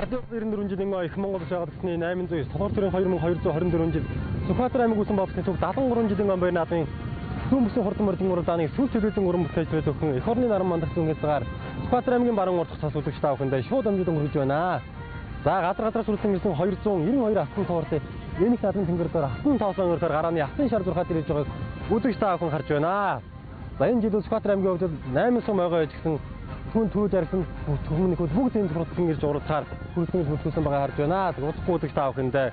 94 жилийн их Монголд жагаад гэсний 809 толгор төрийн 2224 жил Сүхбаатар аймаг үүсэн болсны төв 73 жилийн он байр наадмын зүүн бүсийн хурдан мордын уралдааны сүүл төлөвлөсөн уран бүтээл зөвхөн эх орны наран мандах зүүн хязгаар Сүхбаатар аймгийн баруун урд цас үзэгч таавхандаа шууд амжилт өнгөрч байна. За газар сүрсэн ирсэн 292 автан тоорт энэ их наадмын тэнгэр дээр автан тоосон өрхөөр гарааны автан шар 6 дэрэж байгааг үзэгч таавхан харж байна. За энэ жил Сүхбаатар аймгийн хувьд 8 сум байгаа гэсэн түн төвд ярьсан хүмүүний хөл бүгд энэ хурдсан ирж уралцаар хөрсний хөлтүүлсэн байгаа харж байна. Удахгүй үзэгч таавхандаа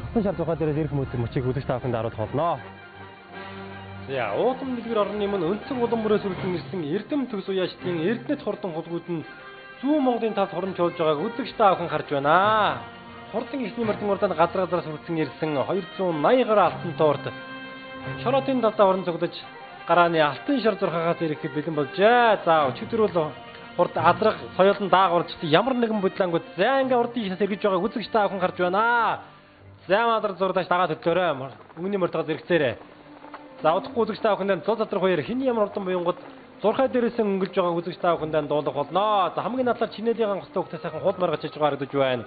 автан шар 6 дээрээс ирэх мөчийг үзэгч таавхандаа харуулж болно. За уутам дэлгэр орны өмнө өнцөг улам бүрээс үргэлжлэн ирсэн Эрдэм төгс уяачдын Эрдэнэт хурдан хулгууд нь зүүн Монголын талд хорон чуулж байгааг үзэгч таавхан харж байна. Хурдан ихний мордын урданд газраас үргэлжлэн ирсэн 280 гаруй алтан тоорт шороотын талдаа орон цогдож гарааны алтан шар 6-аас ирэхэд бэлэн болжээ. За өчигдөр бол хурд адрах соёлон даагуурч ямар нэгэн бодлонгууд за ингээ урдын ихнээс эргэж байгааг үзэгч таавхан харж байна. За мадар зурдаач дагаад хөтлөөрэй. Өмнөний мордоос эргэцээрэй. За удахгүй үзэгч таавхандаа зул задрах хоёр хин ямар урдан буянгууд зурхай дээрээс өнгөлж байгаа үзэгч таавхандаа дуулах болно. За хамгийн надлаар чинээлийн гостой хөлтөс сайхан хул маргаж иж байгаа харагдаж байна.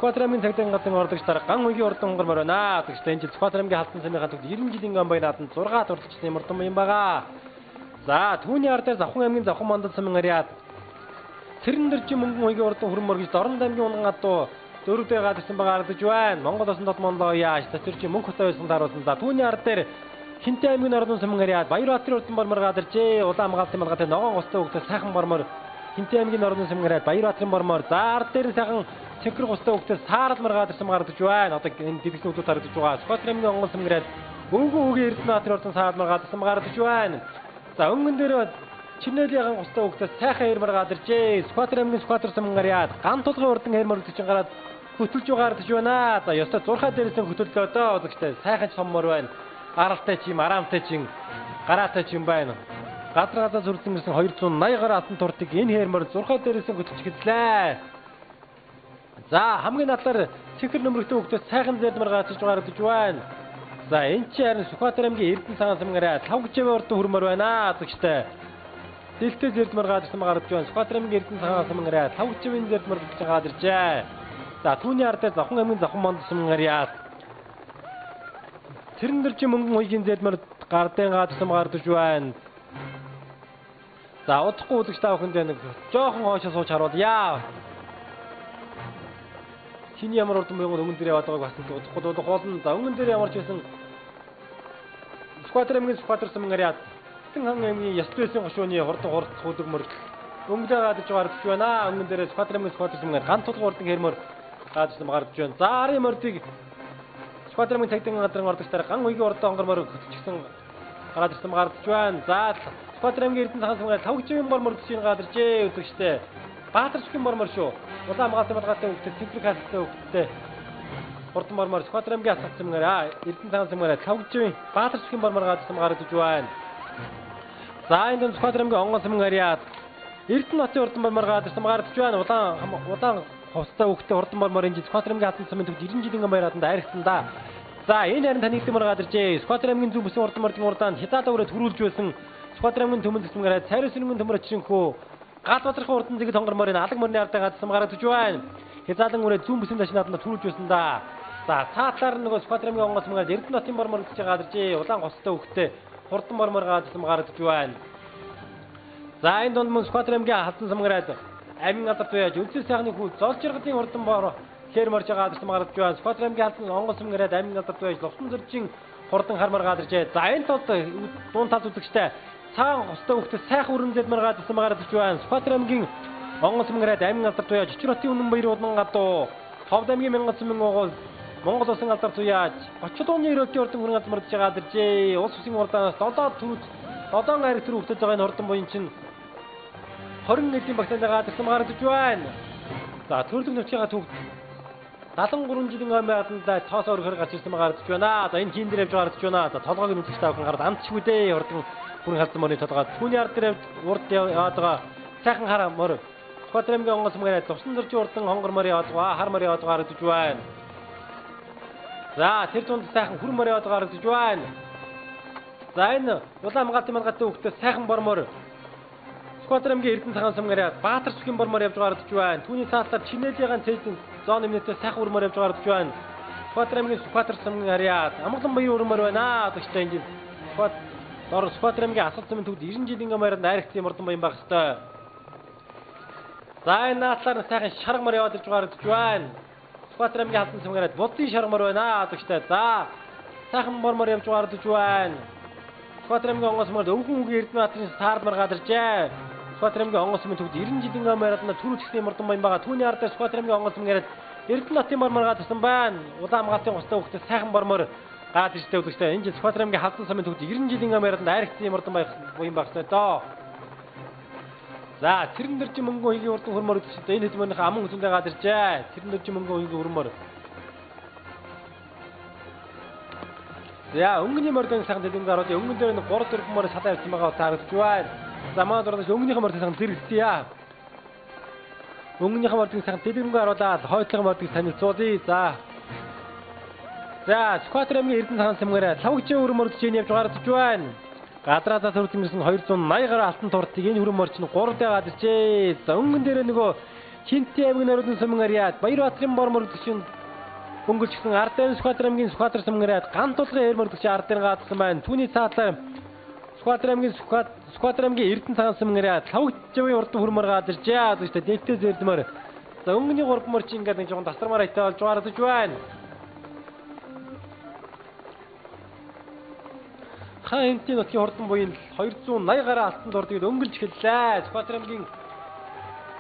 Сүхбаатар аймгийн цагдаа газрын ордогч дараа ган үеийн урдан хонгормоор байна. Тэгвэл энэ жил Сүхбаатар аймгийн халтан цамын хатагт 90 жилийн ам баянаад 6 урдчны урдан буян байгаа. За түүний ар дээр Завхан аймгийн Завхан мандал цамын ариад Цэрэн-дэржин мөнгөн үеийн урдан хөрмөр гэж Дорнод аймгийн унган гадуу дөрөвдөө гадарсан байгаа харагдаж байна. Монгол Улсын дот Монлоо яаш цэцэрчийн мөнгө хөтөө байсан тааруулсан. За түүний ар дээр Хинтээ аймгийн ордон цамын ариад Баярбаатарын урдан бормор гадарчээ. Улаан хамгаалтын малгайтай ногоон густай хөвгтөс сайхан бормор Хинтээ аймгийн ордон цамын ариад Баярбаатарын бормор за ар дээр сайхан цэнхэр густай хөвгтөс саарал мар гадарсан гаргаж байна. Одоо энэ дэлгэцнүүдүүд харагдаж байгаа. Сүхбаатар аймгийн онгон цамын ариад өнгөн үгийн Эрдэнэбаатарын урдан саарал мар гадарсан гаргаж байна. За өнгөн дээр чинээлийн густай хөвгтөс сайхан хэрмэр гадарчээ. Сүхбаатар аймгийн Сүхбаатар цамын ариад ган тулгын урдан хэрмэр үзэж гараад хөтөлж байгаа гаргаж байна. За ёстой зурхай дээрээс хөтөллөө дөө үзэгчтэй сайхан соммор байна. Аралтай чим, араамтай чим, гараатай чим байна. Газраас үрдэн ирсэн 280 гаруй алтан туртыг энэ хэрмэр зурхай дээрээс хөтлөж гэлээ. За хамгийн надлаар цэнхэр нөмрөгтэй хөвгтөс сайхан зэлмэр гацж гаргаж байна. За энэ чи харин Сүхбаатар аймгийн Эрдэнэ цагаан цамгаараа тавгжавын урдан хөрмөр байна гэжтэй. Дэлтэй зэлмэр гацж гаргаж байна. Сүхбаатар аймгийн Эрдэнэ цагаан цамгаараа тавгжавын зэлмэр гацж гадарчээ. За түүний ар дээр Завхан аймгийн Завхан мандал цамгаараа Цэрэн-дэржин мөнгөн үеийн зэлмэр гардын гадарсан гаргаж байна. За удахгүй үзэгч таавханд нэг жоохон хоошоо сууж харуулъя. Хин ямар урдан буйгууд өнгөн дээр яваад байгааг бас удахгүй дуудах болно. За өнгөн дээр ямар ч байсан Сүхбаатар аймгийн Сүхбаатар цамын ариад Хитэн хан аймгийн Яствэсийн гошууны хурдан хурц хөлөг мөр өнгөлөө гадаж гаргаж байна. Өнгөн дээр Сүхбаатар аймгийн Сүхбаатар цамын ган тулгын урдан хэрмөр гадаж гаргаж байна. За арын мордыг Сүхбаатар аймгийн цагдаа газрын ордогч дараа ган үеийн урдан хонгормоор хөтөлчихсөн гараад ирсэн гарч байна. За Сүхбаатар аймгийн Эрдэнэ цагаан цамгаараа 5 бормор төсвийн гадарчээ үзэгчтэй. Баатарчгийн бормор шүү. Улаан хамгаалтын малгайтай хөвгтөд цэнхэр хастай хөвгтөд урдан бормор Сүхбаатар аймгийн асар цамгаараа Эрдэнэ цагаан цамгаараа 5 баатарчгийн бормор гадарсан гарч байна. За энэ Сүхбаатар аймгийн онгон цамгаараа Эрдэнэ хотын урдан бормор гадарсан гарч байна. Улаан хостой хөвгтөд урдан бормор энэ Сүхбаатар аймгийн хатан цамын төвд 90 жилийн баяраад айрагсан да. За энэ харин таны дэмэр гадарчээ. Сүхбаатар аймгийн зүүн бүсийн урдан мордын урдаанд хятад өрөө төрүүлж байсан Сүхбаатар аймгийн төмөн цэцмгээрээ цайрын сүрмэн төмөр очирхөө гал бадрахын урдан зэгэд хонгорморын алаг мөрний ардаа гадсан гаргаж байна. Хязаалан өрөө зүүн бүсийн дашин наадмаа төрүүлж байсан да. За цаатлаар нөгөө Сүхбаатар аймгийн онгоц мөрөд Эрдэнэ хотын бормор гэж гадарчээ. Улаан гостой хөвгтөд хурдан бормор гадсан гаргаж байна. За энэ донд мөн Сүхбаатар аймгийн халтан цамгаараа амин газар туяаж үндэс сайхны хүү золж иргэдийн урдан бор хэрмэрж байгаа гадарсан гаргаж байна. Сүхбаатар аймгийн халтан онгоц цамгаараа амин газар туяаж ловсон зөржин хурдан хармар гадарчээ. За энэ тод дуун тал үзэгчтэй цагаан хостой хөвгтөд сайхан өрн зэлмэр гадарсан гаргаж байна. Сүхбаатар аймгийн онгоц цамгаараа амин газар туяаж Чичротын үнэн баяр улман гадуу Ховд аймгийн мянган цэмэн угуул Монгол улсын газар туяаж 30 дууны өрөөдийн урдан хүрэн газар мөрдөж гадарчээ. Улс улсын урдаанаас додон айраг төр хөвгтөж байгаа энэ урдан буян чинь 20 нэлийн багтаанд гадарсан гаргаж байна. За төрлөг нөхцийн төвд 73 жилийн ам байдлаа тоос өргөхөр гарч ирсэн гаргаж байна. За энэ хин дээр явж гаргаж байна. За толгойг нь үзэж таавхан гараад амтчгүй дээ. Урдан бүрэн халдсан мөрний толгой. Түүний ард дээр урд яваад байгаа сайхан хараа мөр. Сүхбаатар аймгийн онгоц мөрөд туссан зөржин урдан хонгор мөр яваад байгаа. Хар мөр яваад гаргаж байна. За тэр тунд сайхан хүр мөр яваад гаргаж байна. За энэ улаан хамгаалтын малгайтай хөвгтөд сайхан бормор Сүхбаатар аймгийн Эрдэнэ цагаан сум гараад Баатар сүхийн бормоор явж байгаа гэж байна. Түүний цаатаар Чинээлийн цэжин зоон нэмнэтээ сайхан урмаар явж байгаа гэж байна. Сүхбаатар аймгийн Сүхбаатар сум гараад Амгалан баяр урмаар байна гэдэгтэй ингэж Сүхбаатар аймгийн Асал цэмэн төвд 90 жилийн гамаард найрагцсан мордон баян байх хэвээр. За энэ наадлаар сайхан шаргамар яваад ирж байгаа гэж байна. Сүхбаатар аймгийн Халдан сум гараад Буддын шаргамар байна гэдэгтэй. За сайхан бормоор явж байгаа гэж байна. Сүхбаатар аймгийн онгоц морд өвгөн үгийн Эрдэнэбаатарын саард маргаад иржээ. Сүхбаатар аймгийн онгоц мөн төвд 90 жилийн гамаард түрүүчсний мордон баян байгаа. Түүний ард дээр Сүхбаатар аймгийн онгоц мөн гараад Эрдэнэбаатарын бор маргаад ирсэн байна. Улаан хамгаалтын густай хөвгтөд сайхан бормоор гаад иржтэй үзэгтэй. Энэ жил Сүхбаатар аймгийн Халдан сумын төвд 90 жилийн гамаард найрагцсан мордон баян байх ёстой доо. За цэрэн дэржин мөнгөн хоёгийн урдан хөрмөр үзчихсэн. Энэ хэдмөнийхөө аман хүсэндээ гаад иржээ. Цэрэн дэржин мөнгөн хоёгийн хөрмөр. За өнгөний мордын сайхан дэлгэн гарууд өнгөн дээр нэг 3-4 морь салаа явсан байгаа таарч байна. За манай дурдаж өнгөнийхөө мордын сайхан зэрэгцээ. Өнгөнийхөө мордын сайхан дэлгэн гаруудаад хойтлогын мордыг танилцуулъя. За Сүхбаатар аймгийн Эрдэнэ цагаан сумгаараа лавгжийн өрөм мордж явж гарч байна. Гадраадаас хүртэмсэн 280 гаруй алтан тууртыг энэ өрөм морч нь 3 дэгаад иржээ. За өнгөн дээр нөгөө Чинти аймгийн народын сумгаараа Баярбаатарын бор мордөгчөнд өнгөлчсөн ардын Сүхбаатар аймгийн Сүхбаатар сумгаараа ган тулгын эр мордөгч ардын gaadсан байна. Түүний цаатаар Сүхбаатар аймгийн Эрдэнэ цагаан сумгаараа лавгжийн урдан хөрмөр гаад иржээ. За дэвтэ зэрдмөр. За өнгөний 3 морч ингээд нэг жоохон тасармаар айтаа болж гарч байна. Хаан энтийн нутгийн хурдан буян 280 гаруй алтан дурдыг өнгөлж эхэллээ. Сүхбаатар аймгийн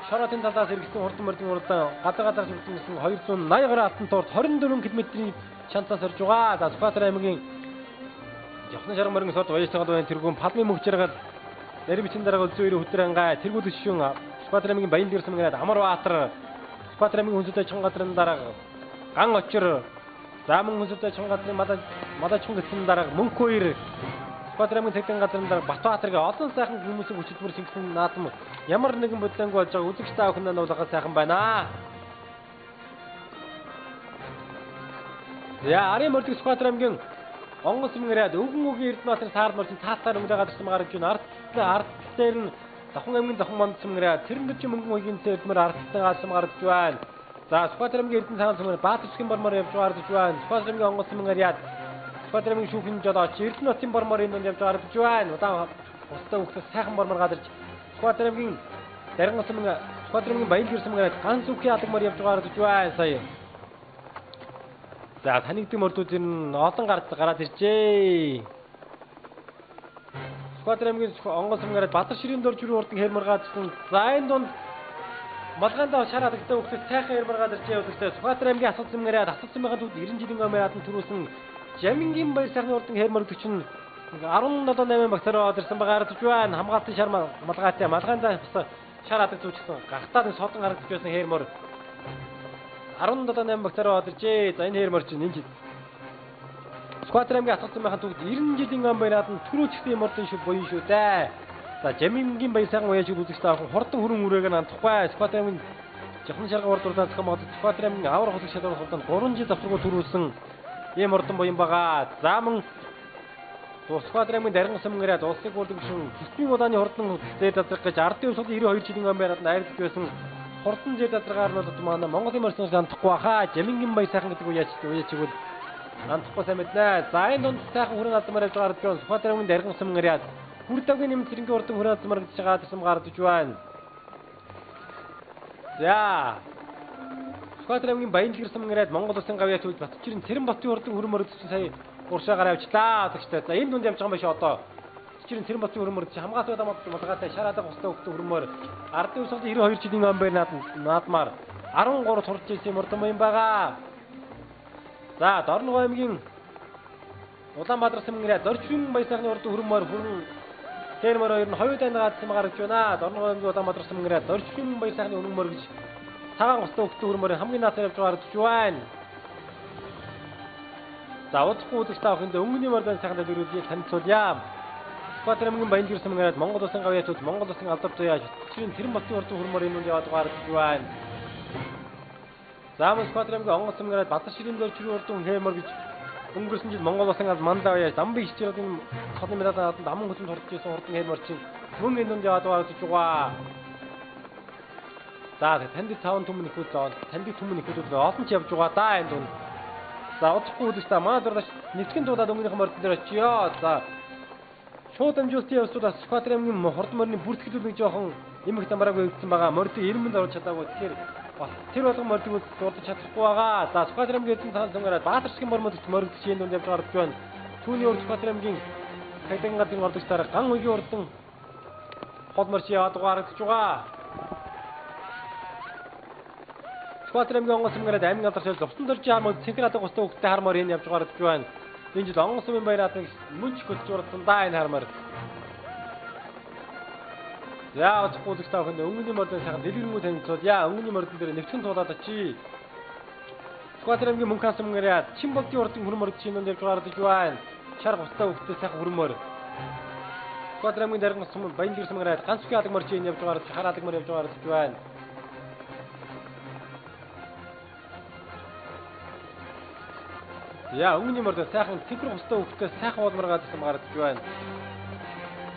Шороотын талаас иргэсэн хурдан мордын уралдаан гадаагаар хүртэмсэн 280 гаруй алтан дурд 24 км-ийн шантаас орж байгаа. За Сүхбаатар аймгийн Жавхан шарган морин сорд баяж тагаад байна. Тэргүүн Палмын мөхчргээд нарийн бичин дараагаа өлзөө 2 хөтөр ангаа тэргүүд шишүүн Сүхбаатар аймгийн Баян дэрсэн гээд Амарбаатар Сүхбаатар аймгийн хүнсэтэй Чонгодрын дараа Ган очир Замун хүнсэтэй Чонгодрын Мадачхан гэсэн дараа Мөнхөөр Сүхбаатар аймгийн Цэгдэн газрын дараа Батбаатар гээ олон сайхан хүмүүсийн хүчилбэр шингэсэн наадам ямар нэгэн бодлонгүй болж байгаа үзэгч та бүхэнд нь улгах сайхан байна. За арын мордыг Сүхбаатар аймгийн онгоц мөнгөрөөд өвгөн үгийн Эрдэнэбаатарын саард морчин цаатаар өнгөд гадарсан байгаа гэж байна. Ард дээр нь Давхан аймгийн Давхан манд мөнгөрөөд цэрэн дэржин мөнгөн үгийн цэрдмэр ардтай гадарсан байгаа гэж байна. За Сүхбаатар аймгийн Эрдэнэ цагаан сумын Баатар сүхийн бормоор явж байгаа гэж байна. Сүхбаатар аймгийн онгоц мөнгөрөөд Сүхбаатар аймгийн шүүхийн жолооч Эрдэнэбаатарын бормоор энэ явж байгаа гэж байна. Удаан устай хөвгтөд сайхан бормоор гадарч Сүхбаатар аймгийн Дарган сумын Сүхбаатар аймгийн Баян дэрсэн мөнгөрөөд ганц үхий алагмаар явж байгаа гэж байна сая. За танигдсан мордууд энэ олон гараад иржээ. Сүхбаатар аймгийн онгоц мөнгөрөөд Баатар ширийн дор жүрийн урдан хэр маргаадсан. За энэ дунд Малгайдаа шар хадагтай хөвгтөд сайхан хэр маргаад иржээ үзэгтэй. Сүхбаатар аймгийн Асал мөнгөрөөд Асал цэмгийн төвд 90 жилийн гомьёо төрүүлсэн Жамингийн баяр сайхны урдан хэр мөрөгч нь 17-8 багтаар ороод ирсэн байгаа гэж байна. Хамгаалтын шар малгайтай Малгайдаа шар хадаг зүүжсэн. Гахтаад нь содон харагдаж байсан хэр мөр 17-8 багтаар ороод иржээ. За энэ хэр мөр чинь энэ Сүхбаатар аймгийн Асал цэмгийн төвд 90 жилийн гомьёо төрүүлсэн мордын шиг буян шүү дээ. За Жамингийн баяр сайхан уяаж үзэгч та хурдан хүрэн үрээг нь андахгүй. Сүхбаатар аймгийн Жавхан шарган урд урдаас хамгаалж Сүхбаатар аймгийн авар хөлөг шалгуур хурдан 3 жил завсрагуу төрүүлсэн ийм урдан буян байгаа. За мөн Сүхбаатар аймгийн Дарган сумгаараа улсын гүрдэгшин хэсгийн удааны хурдан зээл дазрах гэж ардын улсад 92 жилийн гомьёо найрдаг байсан хурдан зээл дазрагаар нь манай Монголын морьсноос андахгүй баха. Жамингийн баяр сайхан гэдэг уяаж чигвэл андахгүй сайн мэднэ. За энэ донд сайхан хүрэн алдмаар явж байгаа гэж Сүхбаатар аймгийн Дарган сумгаараа Бүр давгийн нэмэлт цэрэнгийн урдан хүрэн алдмаар гэж байгаа гэсэн гарч байна. За Сүхбаатар аймгийн Баян дэрсэн мөнгөрөөд Монгол улсын гавьяа төвд Батчирийн Цэрэн Батын урдан хүрэн мөрөгдсөн сая уршаагаар явчлаа гэжтэй. За энэ дунд явж байгаа юм шиг одоо Батчирийн Цэрэн Батын хүрэн мөрөгдсөн хамгаалт малгайтай шараадаг хустай хөвгтө хүрмээр ардын усад 92 жилийн амбай наадмаар 13 турж ирсэн урдан юм байгаа. За Дорногов аймгийн Улаанбаатар сумгаараа Зорчрын баяр сайхны урдан хүрмээр хүрэн тэрмөр хоёр нь хоёуд ангаадсан гарч байна. Дорногов аймгийн Улаанбаатар сумгаараа Зорчрын баяр сайхны өргөн мөргөж цагаан устай хөвгтө хүрмээр хамгийн наацаар явж байгаа гэж байна. За удахгүй үзэгч та бүхэнд өнгөний мордын сайхан дэлгэрүүлгийг танилцуулъя. Сүхбаатар аймгийн Баян дэрсэн мөнгөрөөд Монгол улсын гавьяа төвд Монгол улсын алдар туяа Батчирийн Цэрэн Батын урдан хүрмээр энэ яваад байгаа гэж байна. За мөн Сүхбаатар аймгийн онгоц мөнгөрөөд Баатар ширийн дор чирийн урдан хэмэр гэж өнгөрсөн жил Монгол улсын ганц мандаа яаж дамбыг хичээд энэ хотын медаль наман хөтөнд хурдж ирсэн хурдан хэр морчин мөн энэ дунд яваад байгаа гэж байгаа. За танд 5 түмэн их үзээ. Танд түмэн их үзээ олон ч явж байгаа да энэ дунд. За удахгүй үзэж маа дурдаш нэгтгэн дуудаад өнгөнийх мордон дээр очиё. За шууд амжилтын явцдаас Скватрэмгийн хурдан морины бүртгэл нэг жоохон эмх тамараагүй өгсөн байгаа. Мордыг 90-д орж чадаагүй. Тэгэхээр тэр болгон мордыг дуудаж чадахгүй байгаа. За Скватрэмгийн эзэн цаан цангараа Баатарчгийн мормодч мордч энэ дунд явж гарч байна. Түүний урд Скватрэмгийн Кайдан гадын ордогч дараа ган үеийн урдан хол морч яваад гарч байгаа. Скватрэмгийн онгоц мөнгөд амин газар зовсон дөрж хамаг цэнхраад густай хөвгтэй хармаар энэ явж гарч байна. Энэ жил онгоц мөнгө баяраад мөнч хөтж урдсан да энэ хармаар. За удахгүй л таах нь өнгөний мордын сайхан дэлгэрэнгүй танилцууд яа өнгөний мордон дээр нэвчгэн туулаад очие. Скватрэмгийн мөнгөөс мөнгөөрөө Чимболтын урдын хөрмөр чинь явж гарч байна. Шар густай хөвгтэй сайхан хөрмөр. Скватрэмгийн даргын сум баян дэрс мөнгөөрөө ганц үхий алаг морч энэ явж гарч хараадаг мөр явж гарч байна. Яа өнгөний мордон сайхан цэнхэр густай хөвгтэй сайхан болмор гадсан гарч байна.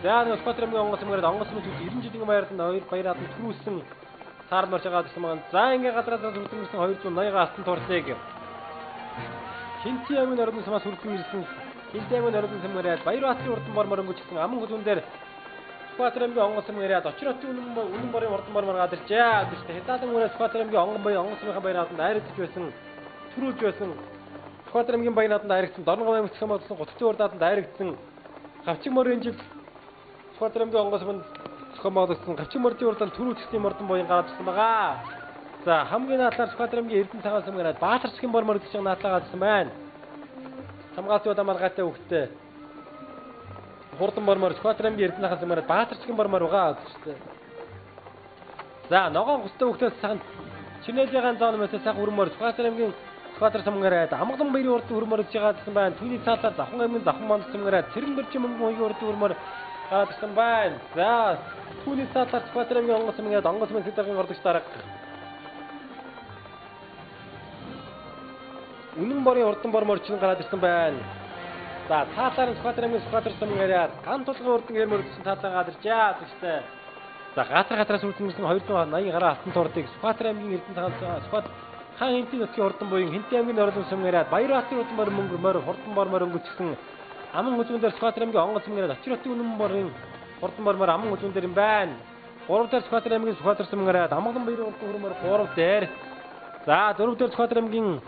За нэг Скватрэмгийн онгоц мөнгөөрөө онгоц мөнгө 90 жилийн баяранд баяраад түрүүлсэн сар морч байгаа гэсэн маань. За ингээ гадраас хүртэмсэн 280 алтан турлыг Хинти амын ордын сумаас хүртэн ирсэн. Хинти амын ордын сумаараа Баярбаатарын урдан бормор өнгөч гэсэн аман хөдөн дээр Скватрэмгийн онгоц мөнгөөрөө очротын үнэн борын урдан бормор гадарчаа. Гэхдээ хятадын мөрөөс Скватрэмгийн онгон баян онгоц мөнгөний баяранд айрагдж байсан. Төрүүлж байсан. Скватрэмгийн баяранд айрагдсан. Дорногов аймагт хамаатсан гутцын урдаад айрагдсан. Гавчиг морын жил Скватрэмгийн онгоц мөнгө хамаатсан гавчиг мордын урдаад төрүүлжсэн мордон боён гаргажсан байгаа. За хамгийн наадлаар Скватрэмгийн Эрдэнэ цагаан сумгаараа Баатарчгийн бормор гэж наадлаа гадсан байна. Хамгаалцын удамалгаатай хөвгтэй. Хурдан бормор Скватрэмгийн Эрдэнэ цагаан сумгаараа Баатарчгийн бормор угаа гэжтэй. За ногоон густай хөвгтөөс сайхан Чинэлигаан зоон мэт сайхан хөрмөр Скватрэмгийн Скватр сумгаараа амгалан баярын урд хөрмөр гэж гадсан байна. Түүний цаатаар Завхан аймгийн Завхан манд сумгаараа Цэрэн дөржин мөнгөн уягийн урд хөрмөр гадсан байна. За түүний цаатаар Скватрэмгийн онгоц мөнгөд онгоц мөнгө даргын ордогч дарга Үнэн борын урдан бормор чинь гараад ирсэн байна. За цаатаар Скватрэмгийн Скватр сумгаараа ган тулгын урдан гэр мөрдсөн цаатаа гадарчаа гэжтэй. За гатраас үрдэнсэн 280 гаруй алтан туурдыг Скватрэмгийн Эрдэнэ цагаан Скват хаан Хинти нутгийн урдан буян Хинти аймгийн ордон сумгаараа Баярбаатарын урдан бор мөнгөмөр хурдан бормор өнгөчсөн аман хөзмөн дээр Скватрэмгийн онгоц мөнгөөрөө очротын үнэн борын урдан бормор аман хөзмөн дээр юм байна. 3 дээр Скватрэмгийн Скватр сумгаараа амгалан баярын урдан хөрмөр 3 дээр. За 4 дээр Скватрэмгийн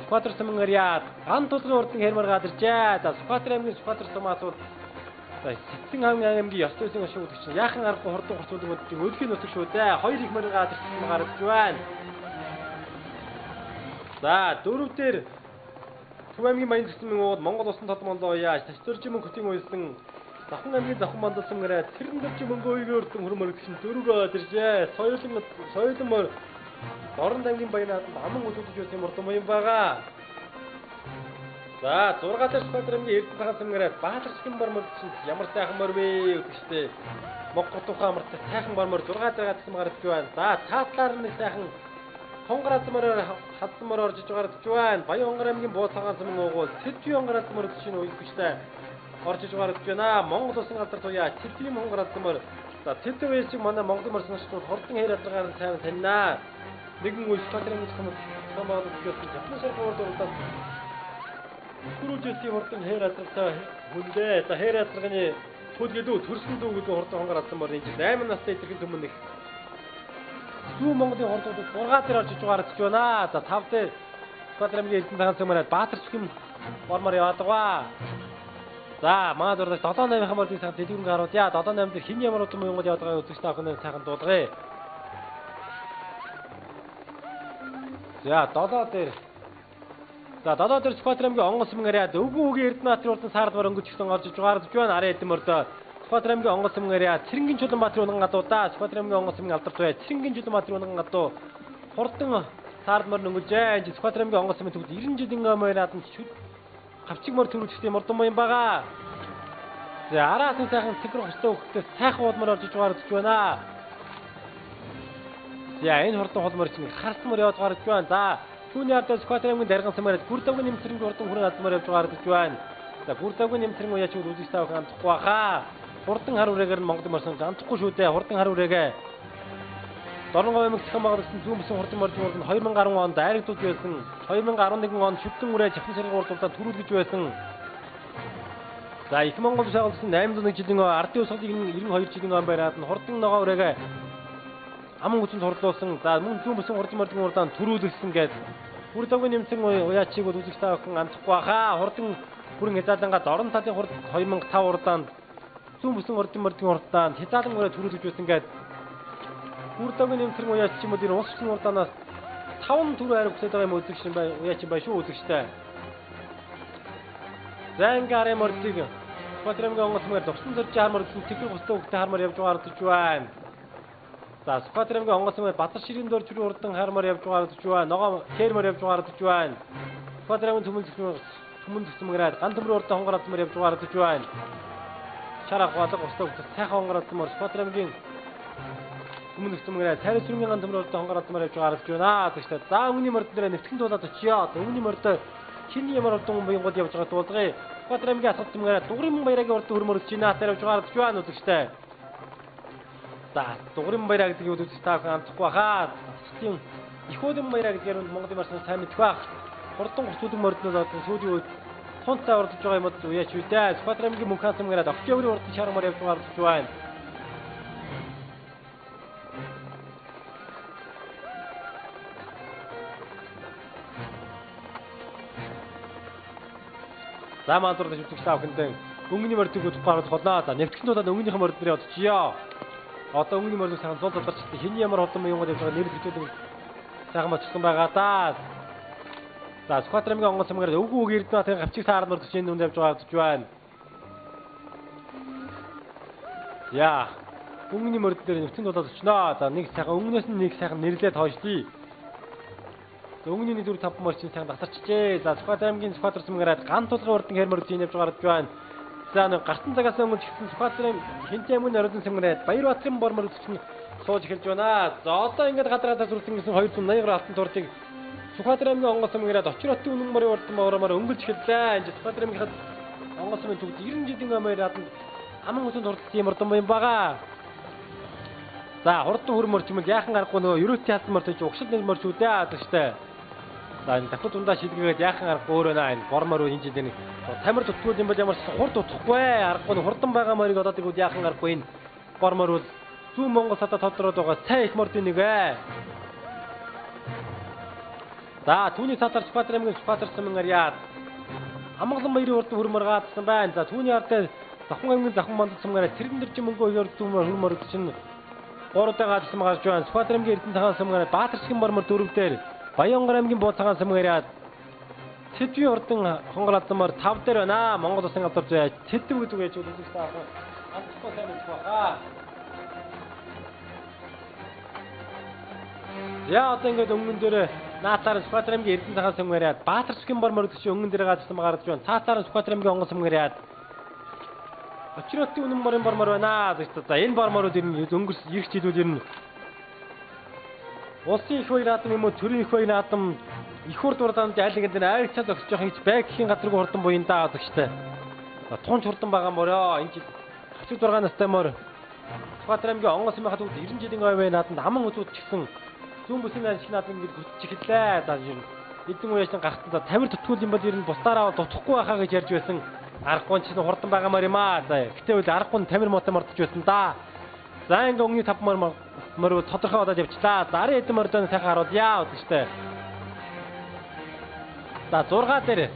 Скватр сумгаараа ган тулгын урдан хэрмэр гадарчаа. За Скватрэмгийн Скватр сумаас бол за Сэтэн аймгийн ёс зүйн ашиглагч чинь яахан аргагүй хурдан хурцуулдаг өдөртөө өлгийн нутаг шүү дээ. 2 их мөр гадарсан гарч байна. За 4 дээр Төв аймгийн Баян төсмийн ууд Монгол улсын толгомондоо яаж тасдөржин мөнгөтийн уйлсан Завхан аймгийн Завхан мандал сумгаараа Цэрэн дөржин мөнгө уйгийн урдан хөрмөр гэсэн 4 гадарчаа. Соёлын мөр Дорн аймгийн Баянаад аман үлдэж байсан урдан буян байгаа. За 6 дээр Скватрэмгийн Эрдэнэ цагаан сумгаараа Баатарчгийн бормор чинь ямар сайхан мөр вэ гэжтэй. Монгол тухайн амартай сайхан бормор 6 дээр гадсан гарч байна. За цаатлаар нэг сайхан хонгоразмаар хадсан мөр орж гарч байна. Баян хонгор аймгийн Буу цагаан сумын уугуул Тэвтвийн хонгоразмаар мөр чинь уйгчтэй орж гарч байна. Монгол улсын газар туяа Тэвтвийн хонгоразмаар за Тэвтв шиг манай Монгол мөр санагчдууд хурдан хэр алгаар сайн таньнаа. Нэгэн үйл Скватрэмгийн хамаад өгсөн Japon шаргын урд урдаас Түрүүжсэн хурдан хэр азартай хүндээ. За хэр азарганы төлгөлөө төрсөн дүү гэдэг хурдан хонгор алсан мөр энэ 8 настай итгэн түмэн их. Зүү Монголын хурдууд 6 дээр орж гарч байна. За 5 дээр Скватрэмгийн Эрдэнэ цагаан сумаараа Баатарчгийн бормор яваад байгаа. За манай дурдаа 7-8 хамаарлын цаг дэлгэрэн гарууд яа 7-8 дээр хин ямар удам Монгол яваад байгаа үзэгч таахын сайхан дуудгая. За 7 дээр Скватрэмгийн онгоц мөнгөөрөө өвгөн үгийн Эрдэнэбаатарын урдан саардмаар өнгөч гисэн орж гарч байна. Арай эдэм мөрдөө Скватрэмгийн онгоц мөнгөөрөө Цэрэнгийн Чулуунбаатарын унган гадуудаа Скватрэмгийн онгоц мөнгө алдарт бай. Цэрэнгийн Чулуунбаатарын унган гадуу хурдан саардмаар өнгөжээ. Энэ Скватрэмгийн онгоц мөнгө төгд 90 жилийн өмнөөд гавчиг мөр төрүүлжсэн урдан буян байгаа. За араас нь сайхан цэгэр хостой хөвгтөө сайхан удмаар орж гарч байна. За энэ хурдан холмор чинь харсан мөр яваад гарч байна. За Түүний ардаас Скватрэмгийн дарган самараад бүрдэггүй нэмтрэнгийн хурдан хүрэн азмаар явж байгаа гэж байна. За бүрдэггүй нэмтрэнгийн уяач үзэж таах амтахгүй хаа. Хурдан хар үрээгээр нь Монголын морсон амтахгүй шүү дээ. Хурдан хар үрээгээ. Дорногов аймаг цэхан багтсан зүүн бүсэн хурдан мордын урд нь 2010 онд дайрагдуулж байсан. 2011 онд шүтэн үрээ жахан сэргийн урдуудаа төрүүлж байсан. За их Монгол шалгалсан 801 жилийн ардын усгалыг 92 жилийн он байраад нь хурдан ногоо үрээгээ аман хүчинд хурлуулсан. За мөн зүүн бүсэн хурдан мордын урдаа төрүүлсэн гэдэг. Бүрдэггүй нэмсэн уяачийг бол үзэж таахгүй амтахгүй хаа. Хурдан бүрэн хязаалангаа дорн талын хурд 2005 урдаанд зүүн бүсэн хурдан мордын урдаанд хязаалан үрээ төрүүлж байсан гэдэг. Бүрдэггүй нэмсэн уяач ч юм уу энэ ус шин урдаанаас 5 түр хариу хүсэж байгаа юм үзэгч юм бай. Уяач юм бай шүү үзэгчтэй. Зангаарэ мордыг Скватрэмгийн онгоцмоор дурсан зорж хармаар гэсэн тэгэр густай хөвгтэй хармаар явж байгаа гэж байна. За Скватрэмгийн онгоцмоор Батар ширийн дор чүрийн урдан хармаар явж байгаа гэж байна. Ногоо кэрмээр явж байгаа гэж байна. Скватрэмгийн түмэн зүсмграад ган төмөр урдан хонгор азмаар явж байгаа гэж байна. Шарах болго густай хөвгтэй сайхан хонгор азмаар Скватрэмгийн түмэн зүсмграад царай сүрмийн ган төмөр урдан хонгор азмаар явж байгаа гэж байна. Тэгвэл за өмнөний морд дээр нэвтгэн дуулаад очиё. Өмнөний морд хин ямар урдан боёнгод явж байгаа дуулгыг Скватрэмгийн асуулт юмгаараа дугрын баярагийн урд хөрмөрөж чинаатаар явж байгаа гэж байна үзэгчтэй. За дугрын баяраа гэдэг нь үзэж таах амтахгүй хаа. Тийм их удам баяраа гэдгээр нь Монголын марсны сайн мэдэх байх. Хурдан гурцуудын морднод одоо сүүлийн үед тунцаа урдж байгаа юм уу яач үү дээ. Скватрэмгийн мөнх хасамгаараа октябрийн урд шармаар явж байгаа гэж байна. За маадур дэвчж таах хэндэн өнгөний мордыг утгаар холноо. За нэвтгэн дулаад өнгөнийх морд дээр очиё. Одоо өнгөний мордыг сайхан зул залдарч хэний ямар хурдан боёнгод явж байгаа нэр хэлдэг сайхан бочсон байгаа даа. За Скватрэмгийн онгоц самгаар өвгөө эрдэнэ тэр гавчиг таард мордч энэ үнд явж байгаа гэж байна. Яа өнгөний морд дээр нэвтгэн дулаад очноо. За нэг сайхан өнгнөөс нь нэг сайхан нэрлээд хойшлие. Өнгөний 4-5 морчин сайн дасарчжээ. За Скватрэмгийн Скватр самгаараад ган тулгын урдан хэр морд явж байгаа гэж байна. За нэг гартан цагаас өмнө гисэн Скватрэм хинтээ өмнө оролцсон самгаараад Баярбаатарын бормор үзсэн сууж эхэлж байна. За одоо ингээд гадраатай сүрсэн гэсэн 280 алтан турдыг Скватрэмгийн онгоц самгаараад очротын үнэн морын урдан моромоор өнгөрч эхэллээ. Энд Скватрэмгийн онгоц самын төгд 90 жилийн амаар аман хүсэнд хурдсан юм урдан юм байгаа. За хурдан хөрмөрч юм яахан гарахгүй нөгөө ерөөтийн хатсан морд гэж угшил нэг морч үдээ аадагчтай. За энэ дахиад дундаа шилгээгээд яахан аргагүй өөрөө наа энэ бормоор энэ жил нэг тамир дутгуул юм бол ямар ч хурд утахгүй аргагүй хурдан байгаа морийг одоо тэгвэл яахан аргагүй энэ бормоор бол зүүн Монгол садад тодроод байгаа цай их мордын нэг ээ. За түүний садар Скватрэмгийн Скватрсан мэнгаряад амгалан баярын урд хөрмөр гаадсан байна. За түүний ардаа Завхан аймгийн Завхан мандат самгаараа тэрэн дээр чи мөнгө өгөр дүүмөр хөрмөр чинь 3 дагаадсан гарч байна. Скватрэмгийн Эрдэнэ цагаан самгаараа Баатарчгийн бормор 4 дээр Баянгар аймгийн Буу цагаан самгаараа Тэдвийн урдан хонгор азмаар 5 дээр байна. Монгол улсын газар зүй Тэдв гэдэг яаж үзэж таах вэ? Амтхгүй сайн мэдэх байгаа. Яа одоо ингээд өнгөн дээр наатаар Скватрэмгийн Эрдэнэ цагаан самгаараа Баатарчгийн бормор гэж өнгөн дээр гаадсан гарч байна. Цаатаар Скватрэмгийн онгоц самгаараа очротын үнэн морын бормор байна. За энэ борморууд ер нь өнгөрс ирэх жилүүд ер нь улсын их баяр наадам юм уу төрийн их баяр наадам их урд урдаанд айлганд айр цал өгсөж явах гэж байг гэхийн газрыг хурдан буян даа гэжтэй. Тунч хурдан байгаа морё. Энэ жил 26 настай морь Скватрэмгийн онгоц самын хатууд 90 жилийн ой бай наадамд аман үзүүд чигсэн зүүн бүсийн ажил наадам ингэж гүтж эхэллээ. За ер нь эдэн уяачин гарахтан за тамир тутгуул юм бол ер нь бусдаараа дутхгүй байхаа гэж ярьж байсан. Аргагүй чинь хурдан байгаа морь юм аа. За гэтээ үл аргагүй тамир мотор мордож байсан да. За ингээ өнгөний 5 морь тодорхой болоод явчлаа. За арын эдэн морьдоо сайхан харуулъя гэжтэй. За 6 дээр.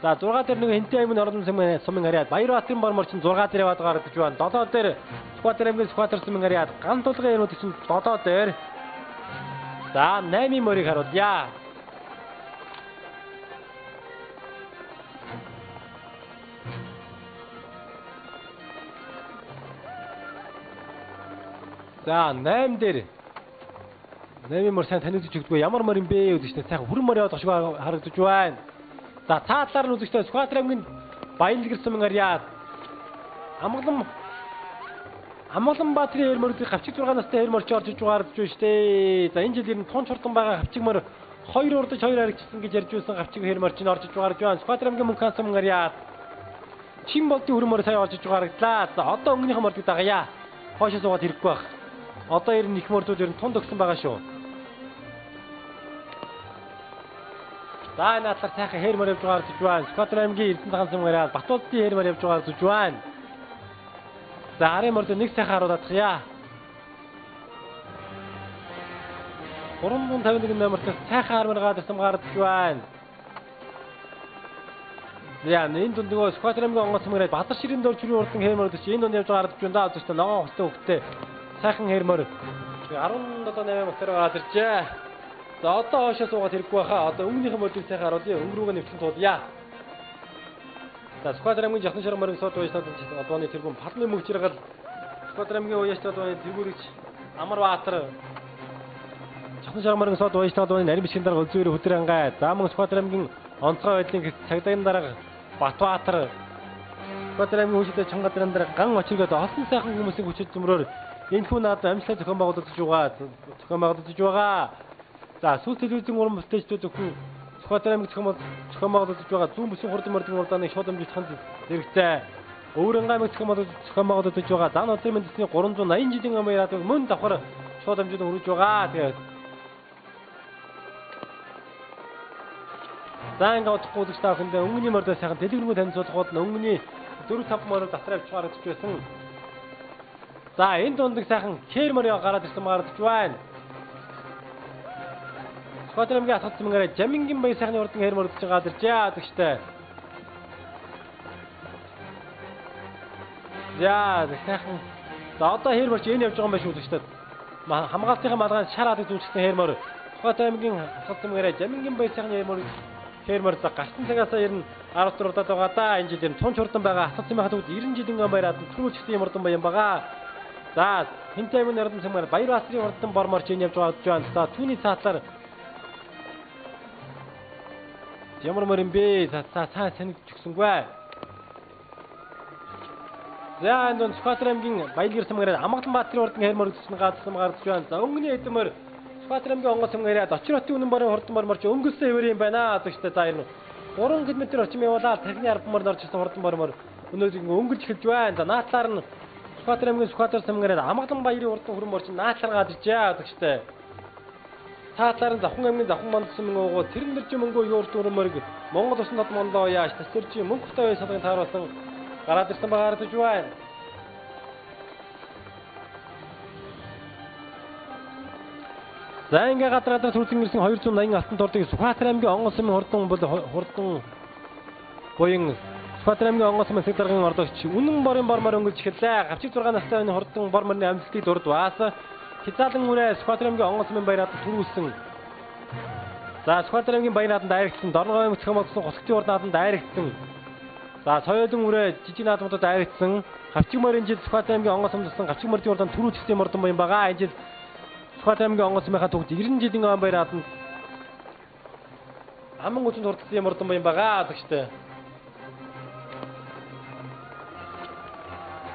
За 6 дээр нэг хинтээ аймын орон сумын харьяад Баярбаатарын бормор чинь 6 дээр яваад байгаа гэж байна. 7 дээр Скватрэмгийн Скватр сумын харьяад ган тулгын юмуд чинь 7 дээр. За 8 морийг харуулъя. За 8 дээр 8 мөр сайн танигдж өгдөггүй ямар мөр юм бэ гэдэг чинь сайхан хүрэн мөр яваад шиг харагдаж байна. За цаатлаар нь үзэгчтэй Скватрэмгийн Баянгэр сумын харьяад Амгалан Баатарын хэр мөрөдийг гавчиг 6 настай хэр мөрч орж иж байгаа гэж байна шүү дээ. За энэ жил ер нь тун чурдан байгаа гавчиг мөр 2 урдаж 2 харигдсан гэж ярьж байсан гавчиг хэрмэр чинь орж иж байгаа гэж байна. Сүхбаатар аймгийн мөнх хансан гараад чин болтын хөрмөр сая орж иж байгаа харагдлаа. За одоо өнгөнийхөө мордыг дагая. Хоошоо суугаад хэрэггүй байх. Одоо ер нь их мордууд ер нь тунд өгсөн байгаа шүү. За энэ атлаар сайхан хэрмэр явж байгаа гэж байна. Сүхбаатар аймгийн Эрдэнэ хансан гараад Батуулдын хэрмэр явж байгаа гэж байна. За арын морд нэг сайхан харуулах яа. 351 номерт сайхан армар гадарсан гарч байна. За энэ дунд нөгөө Сүхбаатар аймгийн онгоц мөрөд Бадар ширийн дор чүрийн урдан хэрмэр гэж энэ дунд явж гарч байна да. Зөвхөн ногоо хөстэй хөвгтэй сайхан хэрмэр 17.8 метр гадарчээ. За одоо хоошоо суугаад хэрэггүй байхаа. Одоо өнгөнийхөө мордыг сайхан харуулъя. Өнгө рүүгээ нэвтрэн туулъя. За Сүхбаатар аймгийн Жахан шарга морин сууд уяснаад одооны тэргүүн Палны мөнгө жиргал Сүхбаатар аймгийн уяснаад одооны тэргүүрч Амар Баатар Жахан шарга морин сууд уяснаад одооны нарийн бичгийн дарга Өлзөөр Хөдрангай за мөн Сүхбаатар аймгийн онцгой байдлын цагдаагийн дарга Батбаатар Сүхбаатар аймгийн хүчтэй Чангадрын дарга Ган очиргоод олон сайхан хүмүүсийн хүчит зөмрөөр энэ хүн надад амжилттай зохион байгуулагдаж байгаа. За сүүл телевизийн уран бүтээлчдүүд зөвхөн Сүхбаатар аймгийн зохион байгуулагдаж байгаа зүүн бүсийн хурдан мордын урдааны шууд амжилтанд зэрэгцээ. Өвөрөнгө аймгийн зохион байгуулагдаж байгаа зан улсын үндэсний 380 жилийн өмнө яадаг мөн давхар шууд амжилтанд хүрэж байгаа. Тэгээд за ингээ удахгүй гэж та бүхэндээ өнгөний мордоо сайхан дэлгэрэнгүй танилцуулгууд нь өнгөний 4-5 морд дотроо авч гаргаж байсан. За энэ дундыг сайхан хэр морё гараад ирсэн гаргаж байна. Сүхбаатар аймгийн асгацсан мөнгөөр Жамингийн баяр сайхны урдан хэр мордож байгаа дэржээ гэдэгтэй. За сайхан. За одоо хэр морч энэ явж байгаа юм байна шүү гэдэгтэй. Хамгаалтынхаа малгайн шар хадаг зүйлчсэн хэр мор. Сүхбаатар аймгийн асгацсан мөнгөөр Жамингийн баяр сайхны хэр мор за гарсан цагаас ер нь 14 удаад байгаа да. Энэ жил тун чурдан байгаа асгацсан байхад 90 жилийн өмнө баяраад түрүүлчсэн юм урдан баян байгаа. За хинтэй аймгийн урдан цамгаар Баяр Басрын урдан борморч энэ явж байгаа гэж байна. За түүний цаатлаар ямар мөр юм бэ? За санагдж өгсөнгүй. За энэ Сүхбаатар аймгийн Баялгэрсэн мөрөд Амгаланбаатарын урдан хэр мөрөгдсөн гадсан гарч байна. За өнгөний эдмөр Сүхбаатар аймгийн онгоц мөрөд Очиротын үнэн борын хурдан борморч өнгөсөн хэвэр юм байна гэдэгтэй за энэ 3 км орчим явуулаад тархины 10 мөр орчихсон хурдан бормор өнөөдөр өнгөрч эхэлж байна. За наатлаар нь Сүхбаатар аймгийн Сүхбаатар самгаараа Амгаланбаатарын урдан хөрөн борчин наатлаар гадарчээ гэдэгтэй. Цаатлаар нь Завхан аймгийн Завхан мандсан мөнгөө тэрэн дэрж мөнгөө юурд өрмөрг Монгол усан тод мондоо яаш тасэрч мөнгөтэй салгын тааруулсан гараад ирсэн байгаа гэж байна. За ингээ гадраад сүрдэн ирсэн 280 алтан тордыг Сүхбаатар аймгийн онгоц сумын хурдан буян Сүхбаатар аймгийн онгоц сумын даргын ордогч үнэн борын бормор өнгөрч эхэллээ. Гавчиг 6 настай энэ хурдан борморны амжилтыг дурд баасан. Хязаалан үрээ Сүхбаатар аймгийн онгоц сумын баяраад түрүүлсэн. За Сүхбаатар аймгийн баяраад дайрагдсан Дорногов аймгийн цэхэм болсон госгчийн урдаад дайрагдсан. За соёлын үрээ жижиг наадмуудад дайрагдсан. Гавчиг морийн жил Сүхбаатар аймгийн онгоц сумд болсон гавчиг мордын урдаа түрүүлсэн мордон баян байгаа. Энэ жил Сүхбаатар аймгийн онгоц сумынхаа түүхт 90 жилийн өмнө баяраад аман гүцэнд хурдсан мордон баян байгаа гэжтэй.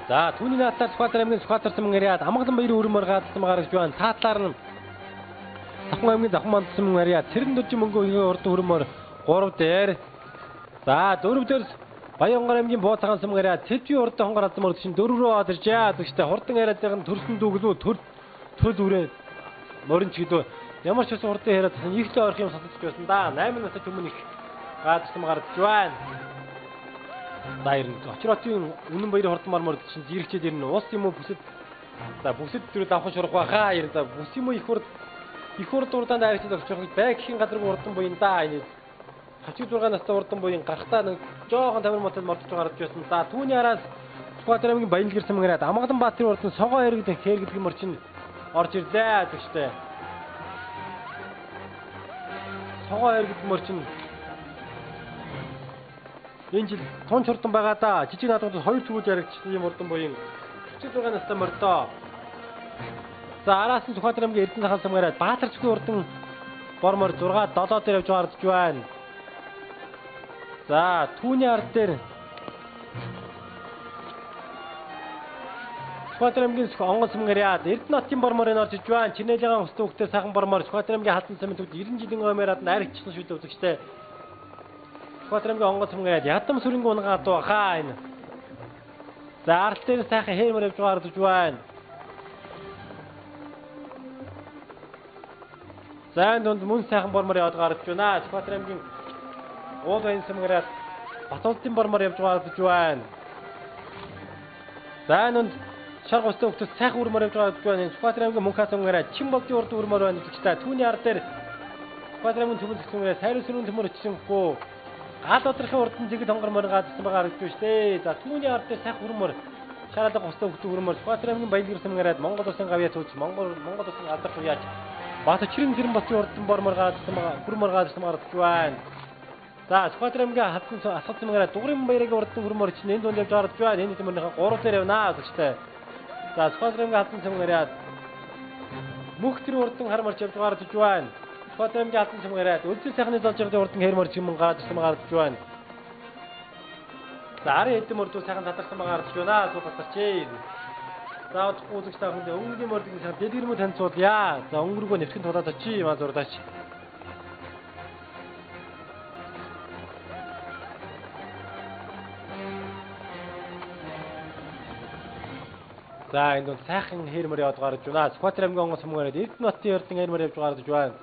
За түүний наатаар Сүхбаатар аймгийн Сүхбаатар сумын яриад Амгаланбаатарын өрмөр гадсан гаргаж байна. Таатлаар нь Завхан аймгийн Завхан мандсан сумын яриад Цэрэн дөржин мөнгөө урдан хөрмөр 3 дээр. За 4 дээр Баянгар аймгийн Бууцагаан сумын яриад Цэдвийн урдан хонгор алдан мөрд шин 4 рүү одэржээ. Тэгштэй хурдан яриадын төрсөн дүүглүү төл үрээ морин ч гэдэг ямар ч байсан хурдан яриад их л орох юм сонсож байсан да. 8 настай түмэн их гадсан гарч байна. За ер нь Очиротын үнэн баярын хурдан морд чинь зэрэгчээд ер нь уус юм уу бүсэд за бүсэд төрөд авах шурах байхаа ер нь за бүс юм уу их урд урдаанд авчиж авчих байх гэх гадаргүй урдан буян да энэ 36 настай урдан буян гарахтаа нэг жоохон тавир мотод мордож гарч байсан. За түүний араас Сүхбаатар аймгийн Баялгэрсэн мөрөд Амгаланбаатарын урдан согоо хэрэг гэдэг морчин орж ирлээ гэжтэй. Согоо хэрэг гэдэг морчин энэ жил тун чурдан байгаа да. Жижиг наадмууд 2 төвөж яригдсан юм урдан буян 46 настай мордоо. За араас нь Сүхбаатар аймгийн Эрдэнэ хаан самгаараа Баатар цэгийн урдан бормор 6-7 дээр явж гарч байна. За түүний ард дээр Сүхбаатар аймгийн онгон сумгариад Эрдэнэтийн борморын орж иж байна. Чинэлэгаан өстө хөвгтэй сайхан бормор Сүхбаатар аймгийн хатан цамд 90 жилийн оймораад найрагчсан шүү дээ үзэгчтэй. Сүхбаатар аймгийн онгон сумгариад ядам сүрэнгийн унгаа дуу хаа энэ. За арал дээр сайхан хээрмөр явж байгаа гэж байна. За энэ донд мөн сайхан бормор яваад гарч байна. Сүхбаатар аймгийн уул баян сумгариад Батуулдын бормор явж байгаа гэж байна. За энэ шарх өстө хөвгтэй сайхан үрмөр явж байгаа гэж байна. Сүхбаатар аймгийн мөнх сумгариад Чинболдын урд үрмөр байна гэж. Түүний ар дээр Сүхбаатар аймгийн төмөл сумгариад сайрын сүрэн төмөр очсонгүй. Гал одрохын урдан зэгэд хонгор морин гадсан байгаа гэж байна шүү дээ. За түүний ар дээр сайхан үрмөр шараалга өстө хөвгтэй үрмөр Сүхбаатар аймгийн баялгэр сумгариад Монгол улсын гавьяа төвч Монгол улсын алдарх уяач Батчирэн Зэрэнболтын урдан бормор гадсан байгаа хүрмөр гадсан байгаа гэж байна. За Сүхбаатар аймгийн хатсан асгал сумгариад Дугрын баяргийн урдан хүрмөр чинь энэ донд явж байгаа гэж байна. Энэ төмөрнийхээ 3 дээр явнаа гэжтэй. За Сүхбаатар аймгийн хатсан сумгариад мөнх тэр урдан хармарч явж байгаа гэж байна. Сүхбаатар аймгийн хатсан сумгариад Үлзэл сайхны залжирын урдан хэрмарч юм гадсан байгаа гэж байна. За арын хэдэн мөрдөө сайхан татарсан байгаа гэж байна. Суу татарчээ. За үзэгч та бүхэнд өнгөний мөрдгийн сайхан дэлгэрмүү танилцуулъя. За өнгөрөөгөө нэвтгэн тулаад очие маа зурдаач. За энэ бол сайхан хэрмэр яваад гарч байна. Сүхбаатар аймгийн онгон сумгариад Эрдэнэтийн эрдэн хэрмэр явж гарч байна.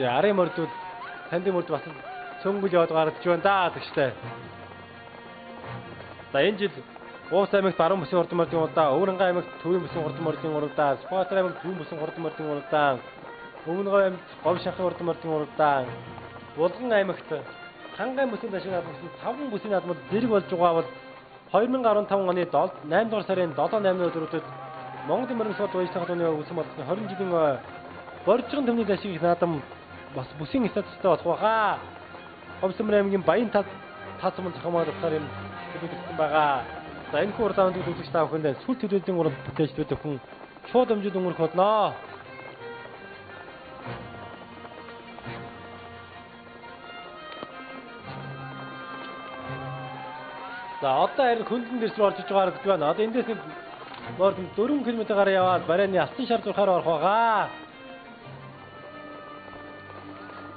За арын мөрдүүд тандын мөрд бас цөнгөл яваад гарч байна да тэгштэй. За энэ жил Уус аймагт баруун бүсийн хурдан мордын удаа, Өвөрнгай аймагт төвийн бүсийн хурдан мордын уралдаан, Сүхбаатар аймагт зүүн бүсийн хурдан мордын уралдаан, Өмнөговь аймагт говь шанхын хурдан мордын уралдаан, Булган аймагт Хангай бүсийн дашиг наадмын 5 бүсийн наадмууд зэрэг болж байгаа бол 2015 оны 8 дугаар сарын 7-8 өдрүүдэд Монголын морин сууд уяжлах тооны үүсгэн болгосон 20 жилийн боржгон төмний дашиг их наадам бас бүсийн статустай болох байхаа. Говьсмөр аймгийн Баян тасмын зохиомоор утгаар юм төлөвлөсөн байгаа. За энэ хурлаанд үзүүлэгч та бүхэнд сүл төлөвлөлийн уран бүтээлчдүүд өхөн шууд амжилт өнгөрөх болно. За одоо харин хөндлөн дэрс рүү орж иж байгаа гэж байна. Одоо эндээс нэг 4 км гараа яваад барайны алтан шар зурхаар орох байгаа.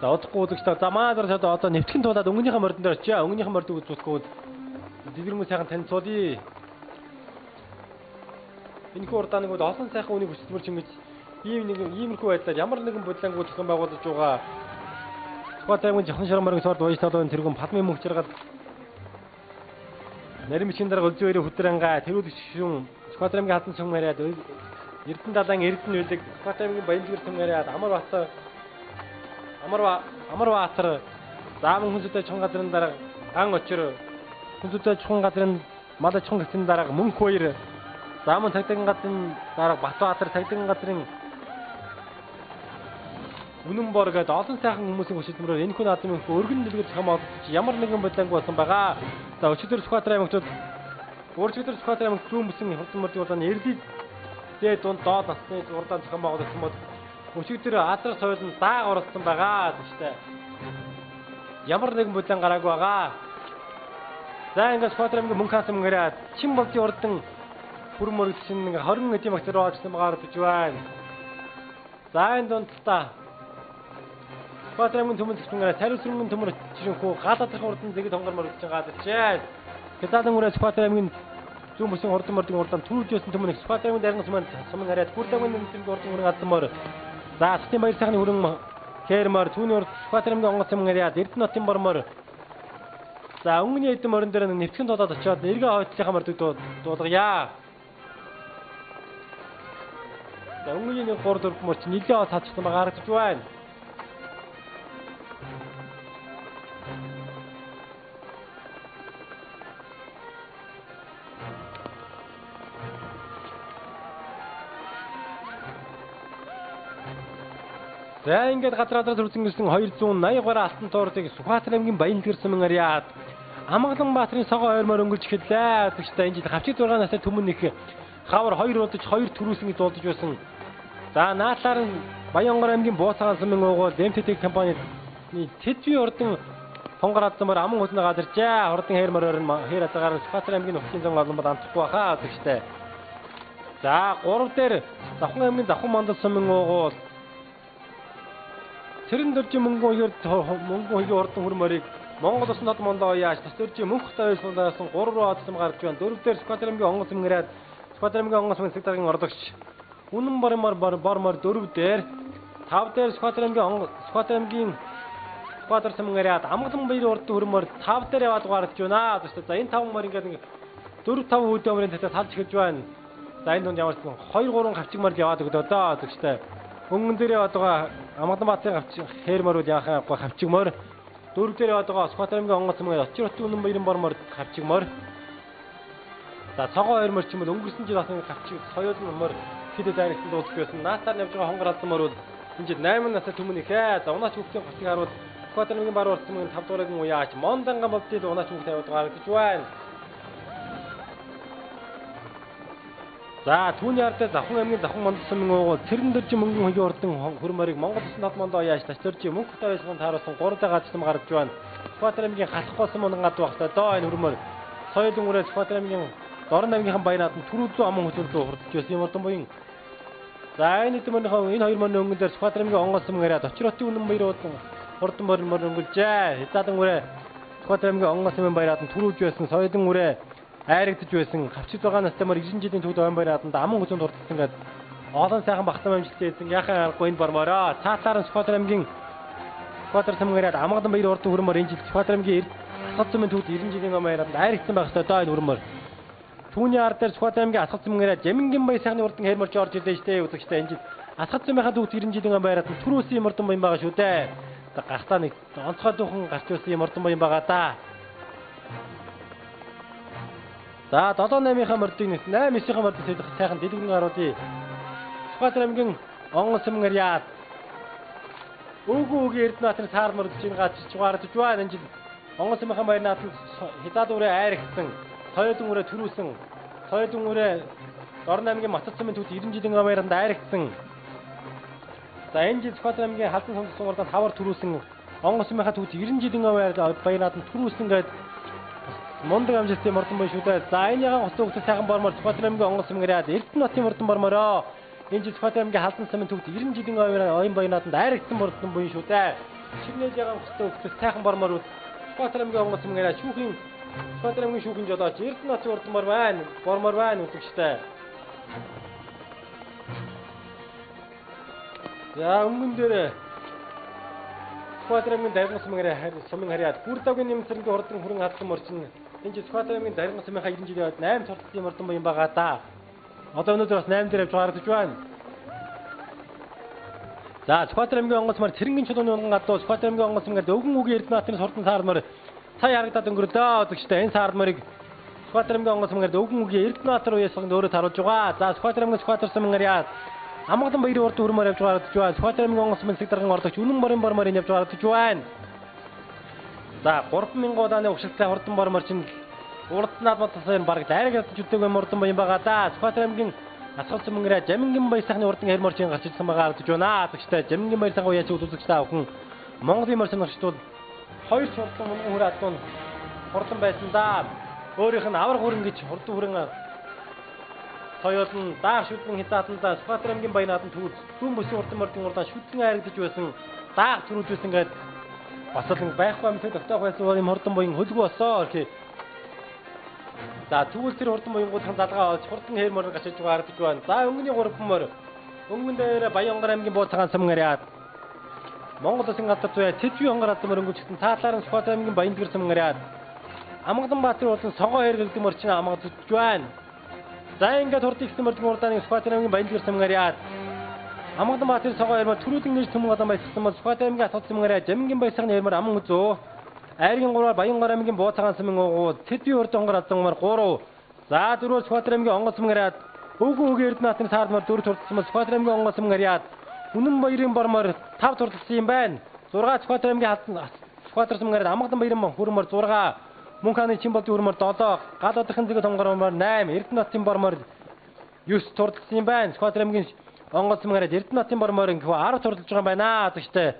За удахгүй үзэгч та замаар одоо нэвтгэн тулаад өнгөнийхөө мордон дээр очие. Өнгөнийхөө мордыг үзүүлэхгүй дэлгэрмүү сайхан танилцуулъя. Энэ хурдааныг бол олон сайхан үнийг хүчтмэрч ингэж иймэрхүү байдлаар ямар нэгэн бодлонгууд зохион байгуулж байгаа. Сүхбаатар аймгийн Жахан шарган морин сорд уяж талын тэргүүн Падмын мөнх жаргал нарийн мичийн дарга өлзөө өрөө хөтрангаа тэрүүлэгч шүүн Сүхбаатар аймгийн хатан сумгариад Эрдэнэ далайн Эрдэнэ үлэг Сүхбаатар аймгийн Баянзгэр сумгариад Амар Баатар заамын хүнсүтэй чон газрын дарга ан очир хүнсүтэй чон газрын мал чон гэсэн дарга мөнх хоёр заамын тагдаган газрын дарга Батбаатар тагдаган газрын Үнэн бор гэдэг олон сайхан хүмүүсийн хүчилмөрөөр энэ хүн наадмын өргөн дэлгэр зохион байгуулалт ямар нэгэн бодлонгүй болсон байгаа. За өчигдөр Сүхбаатар аймагтууд өөрчлөлтөөр Сүхбаатар аймагт зүүн бүсийн хурдан мордын урдааны эрлэл дээд дунд доод насны урдаан зохион байгуулсан бол өчигдөр адрах соёл нь дааг оролцсон байгаа гэжтэй. Ямар нэгэн бодлон гараагүй байгаа. За ингээд Сүхбаатар аймгийн мөнх сумгариад Чинболдын урдан бүрмөрөгдсөн 20 эдийн багц руу орсон байгаа гэж байна. За энэ дунд та Сүхбаатар аймгийн төмөн зохицуулгаараа сариун сүрэнгийн төмөр жишээнхүү гал адрах урдан зэгэд хонгор моргож байгаа гэж байна. Тэдалан үрээ Сүхбаатар аймгийн зүүн бүсийн хурдан мордын урдаан түрүүлжсэн төмөн Сүхбаатар аймгийн даргын сумын хариад Гүрдэгмийн нэмтэн урдан хүрэн гадсан мор. За Алтын баяр сайхны хүрэн Кэрмар түүний урд Сүхбаатар аймгийн онгоц сумын хариад Эрдэнэтийн бормор. За өнгөний эдэн морин дээр нэвтгэн додоод очиод эргээ хойтлынхаа мордыг дуулгая. За өнгөний 3-4 морч нэлээд цаачсан байгаа харагдаж байна. За ингээд гадраадаас үрдэн ирсэн 280 гаруй алтан туурдыг Сүхбаатар аймгийн Баянзгэр сумын ариад Амгалан баатрын согоо ойрмоор өнгөрч эхэллээ. Тэгвэл энэ жил хавчиг 6 настай түмэн их хавар 2 удаж 2 төрүүлсэн гэж дуулж байсан. За наадлаар нь Баянгор аймгийн Бууцагаан сумын уугуул МТТ компанийн тэдвийн урдан хонгоратмаар аман хөснө газарчаа. Хордон хээрмөр хээр атагаар Сүхбаатар аймгийн нөхцөлийн зам олонбод амтахгүй хаа гэдэг штэ. За 3 дээр Давхан аймгийн Давхан мандал сумын уугуул Цэрэн дөржин мөнгөн хоёрын ордон хөрмөрийг Монгол Улсын тод мондоо яаж тас дөржин мөнх тавьсан 3 руу одсон гарч байна. 4 дээр Сүхбаатар аймгийн онгоц мөнгөрээд Сүхбаатар аймгийн онгоц мөнгө дараагийн орлогч Үнэн бормор 4 дээр 5 дээр Сүхбаатар аймгийн Сүхбаатар сумгаараад Амгалан баяр ордон хөрмөр 5 дээр яваад гарч байна. За энэ 5 мөр ингээд 4 5 хөдөөмөрийн татаа талж эхэлж байна. За энэ донд ямар ч 2 3 гавчиг мөр яваад өгдөө дөө тэгчтэй. Өнгөн дээр яваад байгаа Амгаланбаатарын гавчиг хээрмөр бол яахаа гавчиг мөр 4 дээр яваад байгаа Сүхбаатар аймгийн онгоц мөнгө очир хотын үнэн баярын бормор гавчиг мөр. За цогоо 2 мөр ч юм бол өнгөрсөн жил бас нэг гавчиг соёолын мөр хэд дайрагтанд дуусах байсан. Наастаар явж байгаа хонгор алдан мөр бол энэ жил 8 настай түмэн ихээ. За унаач хүүхдийн гочиг харуул Сүхбаатар аймгийн бар орсон мөнгө 5 дуурайгийн уяач Монданга мөвдөд унаач хүүхд тавиад гаргаж байна. За түүний ардаа Давхан аймгийн Давхан мандал сумын уугуул Цэрэн дөржин мөнгөн хоёрын ордон хөрмөрийг Монгол Улсын тод мондоо яаш тас дөржин мөнх тавьсан тааруулсан 3 дахь газрам гарч байна. Сүхбаатар аймгийн халах болсон мөнгөн гад багтаа доо энэ хөрмөр соёлын үрээ Сүхбаатар аймгийн Дорн аймгийн баянаад түрүүлзүү аман хөтөлбөр хурдж байсан юм ордон буян. За энэ дэдмөнхөө энэ 2 мөрний өнгөн дээр Сүхбаатар аймгийн онгоц мөнгөрөөд очир хотын үнэн баяр ордон мөр өнгөлжээ. Хятадын үрээ Сүхбаатар аймгийн онгоц мөнгө баяраад түрүүлж байсан соёлын үрээ айрагдж байсан гавчид байгаа настай мөр 90 жилийн төвд ойн баяраад аман хөтөнд хурдсан гэдэг олон сайхан багтсан амжилттай байсан. Яхаа аргагүй энэ бормороо. Цаатаар Сүхбаатар аймгийн Сүхбаатар сумгаараад Амгалан баяр ордон хөрмөр энэ жил Сүхбаатар аймгийн Асгал цумын төвд 90 жилийн баяраад айрагдсан байх ёстой доо энэ хөрмөр. Түүний ар дээр Сүхбаатар аймгийн Асгал цумгаараад Жамингийн баяр сайхны урдан хээрмөрч орж ирлээ штэ үзэгчтэй энэ жил Асгал цумынхаа төвд 90 жилийн баяраад түрүүлсэн юм ордон баян байгаа шүү дээ. Гартаа нэг онцгой дуухан гарч ирсэн юм ордон баян байгаа да. За 7-8-ийнхаа мордыг 8-9-ийнхаа мордыг сайхан дэлгэрэн гаруудъя. Сүхбаатар аймгийн онгоц мөнгөр яад. Өөгөө Эрдэнэтийн саар морд чинь гацж гарч байна. Энэ жил онгоц мөнгөн баяр наадад хятад үрээ айрагсан, соёлын үрээ төрүүлсэн, соёлын үрээ Дорн аймгийн Матад цумын төвд 90 жилийн баяранд айрагсан. За энэ жил Сүхбаатар аймгийн халдан сонгоц суурдаа 5-аар төрүүлсэн онгоц мөнгөн төвд 90 жилийн баяр наадад төрүүлсэн гэдэг Мондог амжилттай мордон бай шүү дээ. За энэ ягаан гоцтой хөлт сайхан бормор Сүхбаатар аймгийн онгоц мөнгөрөөд Эрдэнэтийн мордон бормороо. Энэ жил Сүхбаатар аймгийн халдан сумын төвд 90 жилийн ойн баянааданд айрагдсан мордон бай шүү дээ. Шигнэж ягаан гоцтой хөлт сайхан бормор Сүхбаатар аймгийн онгоц мөнгөрөөд шүүхийн Сүхбаатар аймгийн шүүхийн жолооч Эрдэнэтийн мордон бормор байна үзэгчтэй. За өмнө дээр Сүхбаатар аймгийн Дарган сумын харьяад Бүрдавгийн нэмсэргийн хурдан хүрэн хадсан морчин энэ жил Сүхбаатар аймгийн Дарган сумынхаа 90 жилийн ойд 8 цортлын мордон баян байгаа да. Одоо өнөөдөр бас 8 дээр явж гаргаж байна. За Сүхбаатар аймгийн онгоц мөр Цэрэнгийн чулууны унган гадуу Сүхбаатар аймгийн онгоц мөнгөд өвгөн үгийн Эрдэнэтийн сурдан саар мөр сая харагдаад өнгөрдөө гэдэгчтэй энэ саар мөрийг Сүхбаатар аймгийн онгоц мөнгөд өвгөн үгийн Эрдэнэт руу ясганд өөрөө таруулж байгаа. За Сүхбаатар аймгийн Сүхбаатар сумын харьяад Амгалан баярын урд хөрмөр явж гаргаж байна. Сүхбаатар аймгийн онгоц мөнгө дарган орлогч үнэн борын борморын явж гаргаж байна. За 3000 удааны угшилтай хурдан бормор чинь урднаад батсан бараг дайраг ядаж үтдэг мордон баян байгаа да. Сүхбаатар аймгийн Асгал цумгаараа Жамингийн баяр сайхны урдан хээрморчин гарч ирсэн байгаа гэж байна. Тэгштэй Жамингийн баяр сайхан уяач үзүүлэгчтэй авхан Монголын морь сонирхчд бол 2 хурдан мөнгөн хүр адуун хурдан байсан да. Өөрийнх нь авраг хүрэн гэж хурдан хүрэн соёлын даах шүдэн хятаданда Сүхбаатар аймгийн баянаад нь түүз зүүн бүсийн урдан мордын урдаа шүдэн айрагдаж байсан даах төрүүлжсэн гээд бас л байхгүй амьтад тогтоох байсан юм хурдан буян хөлгөө болсоо гэх. За тэгвэл тэр хурдан буянгуудын залгаа олж хурдан хэр мөр гачиж гаргаж байна. За өнгөний 3 мөр өнгөн дээр Баянгар аймгийн бууцагаан сумгаараад Монгол Улсын гадар зүй Тэжүү онгор алдан мөрөнгөчтөн цаатлаар нь Сүхбаатар аймгийн Баяндгэр сумгаараад Амгаланбаатарын улсын согоо хэргэлдэг морчин амгаж байна. За ингээд хурд ихсэн мордын урдааны Сүхбаатар аймгийн Баяндгэр сумгаараад Амгаланбаатарын согоо хэрмөр төрүүлэн нээж төмөн гадан баясгсан бол Сүхбаатар аймгийн Асгал сумгаараа Жамингийн баяр сайхны хэрмөр аман үзөө. Айргийн 3-аар Баянгар аймгийн бууцагаан сумын уугуул Тэжүү урд онгор алдан мөр 3. За 4-оор Сүхбаатар аймгийн онгоц сумгаараад өвгөн үгийн Эрдэнэтийн саармаар 4 туртсан бол Сүхбаатар аймгийн онгоц сумгаараад үнэн баярын бормоор 5 туртсан юм байна. 6 Сүхбаатар аймгийн Сүхбаатар сумгаараад Амгалан баярын хөрмөр 6. Мөн хааны Чимболдын хөрмөр 7. Гал одохын зэгэ тонгормоор 8. Эрдэнэтийн бормоор 9 туртсан юм байна. Сүхбаатар аймгийн онгоц сумгаараад Эрдэнэтийн бормоор 10 турталж байгаа юм байна. Тэгштэй